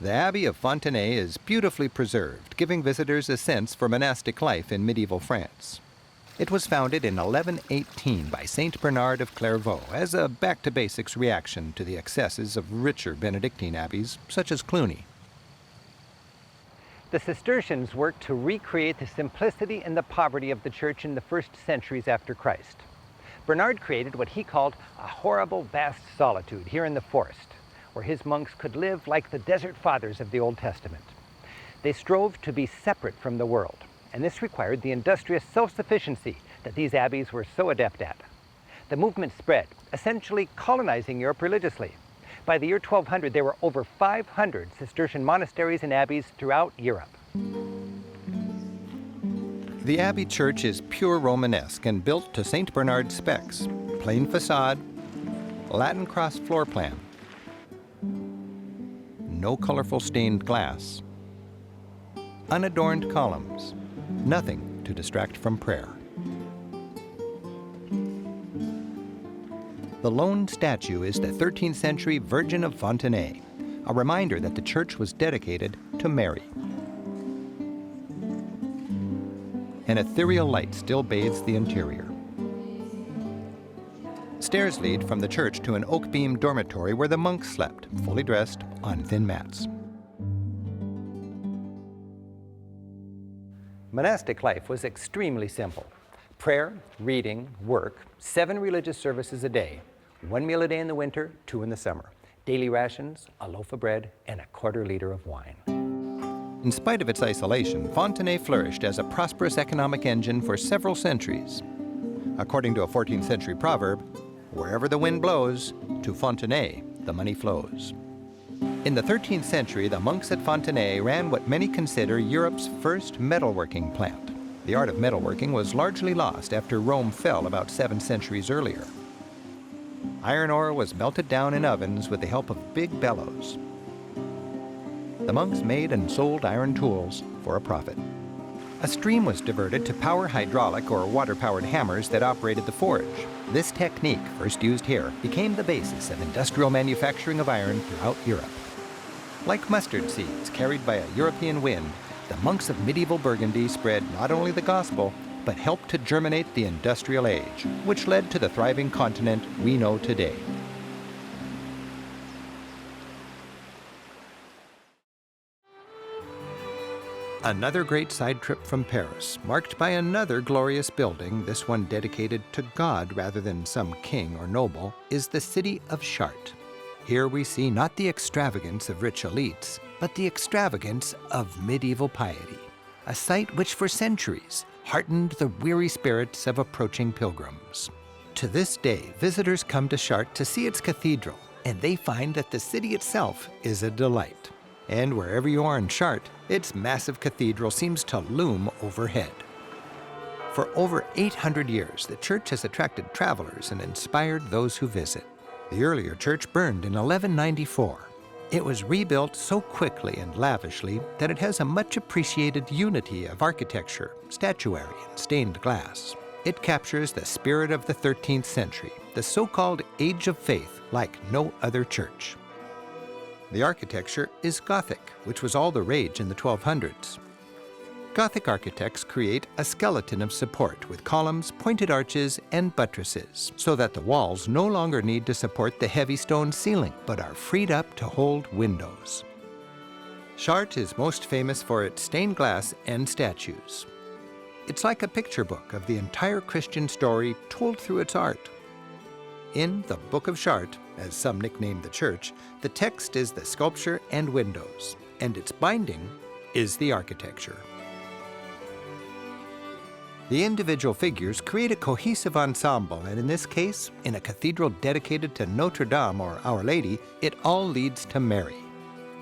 The Abbey of Fontenay is beautifully preserved, giving visitors a sense for monastic life in medieval France. It was founded in 1118 by Saint Bernard of Clairvaux as a back-to-basics reaction to the excesses of richer Benedictine abbeys, such as Cluny. The Cistercians worked to recreate the simplicity and the poverty of the church in the first centuries after Christ. Bernard created what he called a horrible vast solitude here in the forest, where his monks could live like the desert fathers of the Old Testament. They strove to be separate from the world, and this required the industrious self-sufficiency that these abbeys were so adept at. The movement spread, essentially colonizing Europe religiously. By the year 1200, there were over 500 Cistercian monasteries and abbeys throughout Europe. The abbey church is pure Romanesque and built to St. Bernard's specs. Plain facade, Latin cross floor plan, no colorful stained glass, unadorned columns, nothing to distract from prayer. The lone statue is the 13th century Virgin of Fontenay, a reminder that the church was dedicated to Mary. An ethereal light still bathes the interior. Stairs lead from the church to an oak-beam dormitory where the monks slept, fully dressed, on thin mats. Monastic life was extremely simple. Prayer, reading, work, 7 religious services a day, 1 meal a day in the winter, 2 in the summer, daily rations, a loaf of bread, and a quarter liter of wine. In spite of its isolation, Fontenay flourished as a prosperous economic engine for several centuries. According to a 14th century proverb, wherever the wind blows, to Fontenay the money flows. In the 13th century, the monks at Fontenay ran what many consider Europe's first metalworking plant. The art of metalworking was largely lost after Rome fell about 7 centuries earlier. Iron ore was melted down in ovens with the help of big bellows. The monks made and sold iron tools for a profit. A stream was diverted to power hydraulic or water-powered hammers that operated the forge. This technique, first used here, became the basis of industrial manufacturing of iron throughout Europe. Like mustard seeds carried by a European wind, the monks of medieval Burgundy spread not only the gospel, but helped to germinate the industrial age, which led to the thriving continent we know today. Another great side trip from Paris, marked by another glorious building, this one dedicated to God rather than some king or noble, is the city of Chartres. Here we see not the extravagance of rich elites, but the extravagance of medieval piety, a site which for centuries heartened the weary spirits of approaching pilgrims. To this day, visitors come to Chartres to see its cathedral, and they find that the city itself is a delight. And wherever you are in Chartres, its massive cathedral seems to loom overhead. For over 800 years, the church has attracted travelers and inspired those who visit. The earlier church burned in 1194. It was rebuilt so quickly and lavishly that it has a much appreciated unity of architecture, statuary, and stained glass. It captures the spirit of the 13th century, the so-called Age of Faith, like no other church. The architecture is Gothic, which was all the rage in the 1200s. Gothic architects create a skeleton of support with columns, pointed arches, and buttresses, so that the walls no longer need to support the heavy stone ceiling, but are freed up to hold windows. Chartres is most famous for its stained glass and statues. It's like a picture book of the entire Christian story told through its art. In the Book of Chartres, as some nickname the church, the text is the sculpture and windows, and its binding is the architecture. The individual figures create a cohesive ensemble, and in this case, in a cathedral dedicated to Notre-Dame or Our Lady, it all leads to Mary.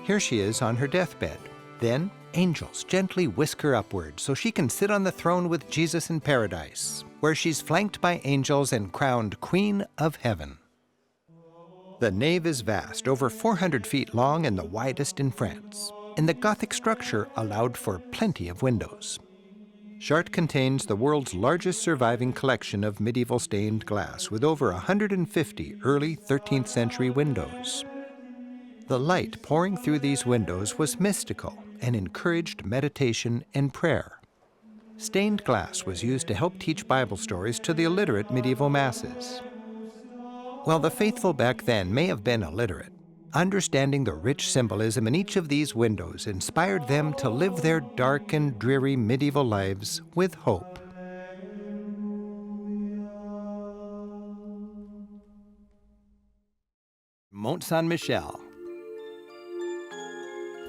Here she is on her deathbed. Then, angels gently whisk her upward so she can sit on the throne with Jesus in paradise, where she's flanked by angels and crowned Queen of Heaven. The nave is vast, over 400 feet long and the widest in France, and the Gothic structure allowed for plenty of windows. Chartres contains the world's largest surviving collection of medieval stained glass, with over 150 early 13th century windows. The light pouring through these windows was mystical and encouraged meditation and prayer. Stained glass was used to help teach Bible stories to the illiterate medieval masses. While the faithful back then may have been illiterate, understanding the rich symbolism in each of these windows inspired them to live their dark and dreary medieval lives with hope. Mont Saint-Michel.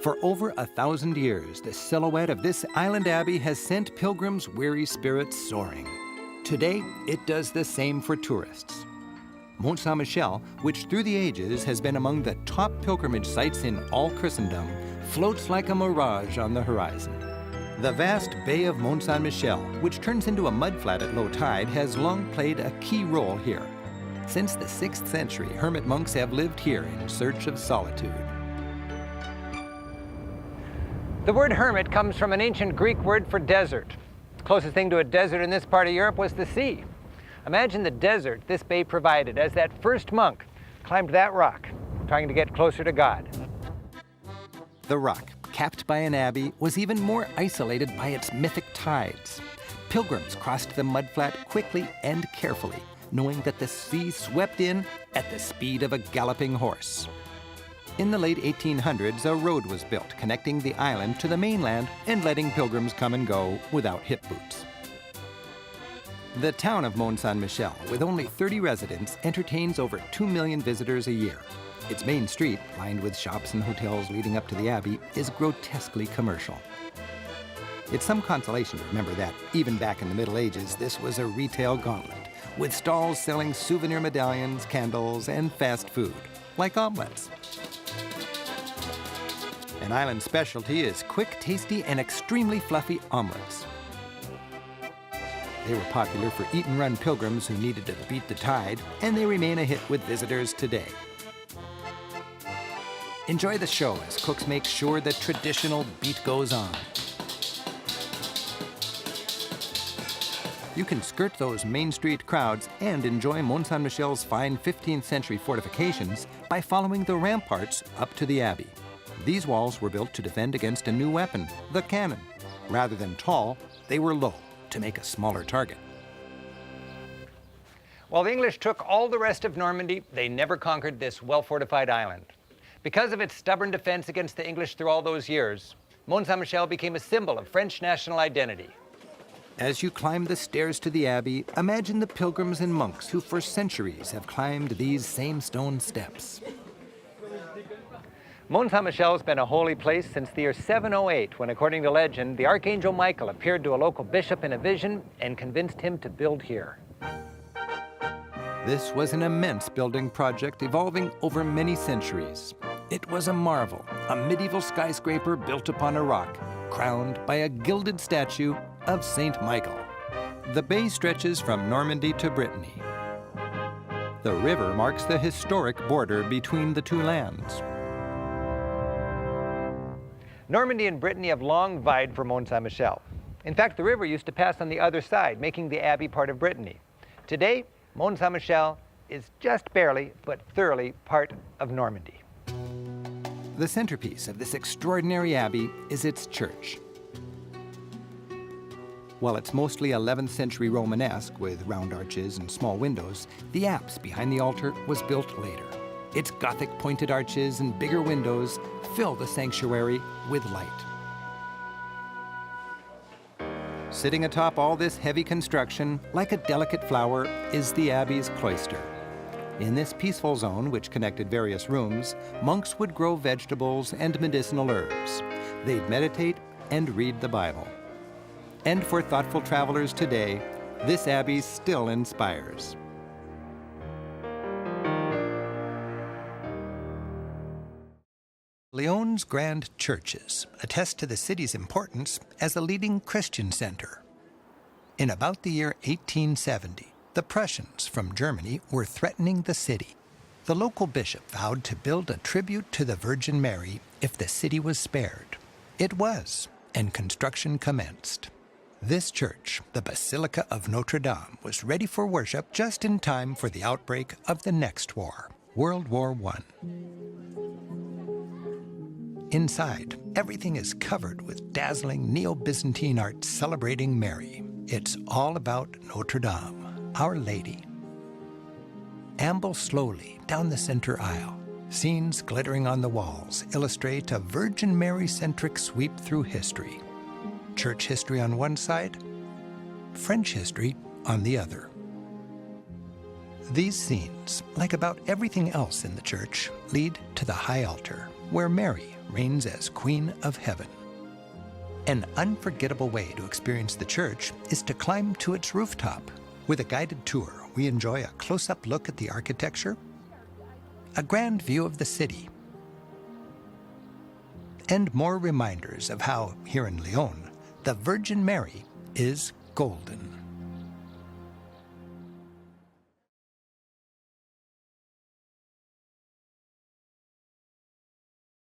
For over 1,000 years, the silhouette of this island abbey has sent pilgrims' weary spirits soaring. Today, it does the same for tourists. Mont Saint-Michel, which through the ages has been among the top pilgrimage sites in all Christendom, floats like a mirage on the horizon. The vast Bay of Mont Saint-Michel, which turns into a mudflat at low tide, has long played a key role here. Since the 6th century, hermit monks have lived here in search of solitude. The word hermit comes from an ancient Greek word for desert. The closest thing to a desert in this part of Europe was the sea. Imagine the desert this bay provided as that first monk climbed that rock, trying to get closer to God. The rock, capped by an abbey, was even more isolated by its mythic tides. Pilgrims crossed the mudflat quickly and carefully, knowing that the sea swept in at the speed of a galloping horse. In the late 1800s, a road was built connecting the island to the mainland and letting pilgrims come and go without hip boots. The town of Mont Saint-Michel, with only 30 residents, entertains over 2 million visitors a year. Its main street, lined with shops and hotels leading up to the abbey, is grotesquely commercial. It's some consolation to remember that, even back in the Middle Ages, this was a retail gauntlet, with stalls selling souvenir medallions, candles, and fast food, like omelets. An island specialty is quick, tasty, and extremely fluffy omelets. They were popular for eat-and-run pilgrims who needed to beat the tide, and they remain a hit with visitors today. Enjoy the show as cooks make sure the traditional beat goes on. You can skirt those Main Street crowds and enjoy Mont Saint-Michel's fine 15th century fortifications by following the ramparts up to the abbey. These walls were built to defend against a new weapon, the cannon. Rather than tall, they were low to make a smaller target. While the English took all the rest of Normandy, they never conquered this well-fortified island. Because of its stubborn defense against the English through all those years, Mont Saint-Michel became a symbol of French national identity. As you climb the stairs to the abbey, imagine the pilgrims and monks who for centuries have climbed these same stone steps. Mont Saint-Michel has been a holy place since the year 708, when, according to legend, the Archangel Michael appeared to a local bishop in a vision and convinced him to build here. This was an immense building project evolving over many centuries. It was a marvel, a medieval skyscraper built upon a rock, crowned by a gilded statue of St. Michael. The bay stretches from Normandy to Brittany. The river marks the historic border between the two lands. Normandy and Brittany have long vied for Mont Saint-Michel. In fact, the river used to pass on the other side, making the abbey part of Brittany. Today, Mont Saint-Michel is just barely, but thoroughly part of Normandy. The centerpiece of this extraordinary abbey is its church. While it's mostly 11th century Romanesque with round arches and small windows, the apse behind the altar was built later. Its Gothic pointed arches and bigger windows fill the sanctuary with light. Sitting atop all this heavy construction, like a delicate flower, is the abbey's cloister. In this peaceful zone, which connected various rooms, monks would grow vegetables and medicinal herbs. They'd meditate and read the Bible. And for thoughtful travelers today, this abbey still inspires. Lyon's grand churches attest to the city's importance as a leading Christian center. In about the year 1870, the Prussians from Germany were threatening the city. The local bishop vowed to build a tribute to the Virgin Mary if the city was spared. It was, and construction commenced. This church, the Basilica of Notre-Dame, was ready for worship just in time for the outbreak of the next war, World War I. Inside, everything is covered with dazzling Neo-Byzantine art celebrating Mary. It's all about Notre-Dame, Our Lady. Amble slowly down the center aisle. Scenes glittering on the walls illustrate a Virgin Mary-centric sweep through history. Church history on one side, French history on the other. These scenes, like about everything else in the church, lead to the high altar, where Mary reigns as Queen of Heaven. An unforgettable way to experience the church is to climb to its rooftop. With a guided tour, we enjoy a close-up look at the architecture, a grand view of the city, and more reminders of how, here in Lyon, the Virgin Mary is golden.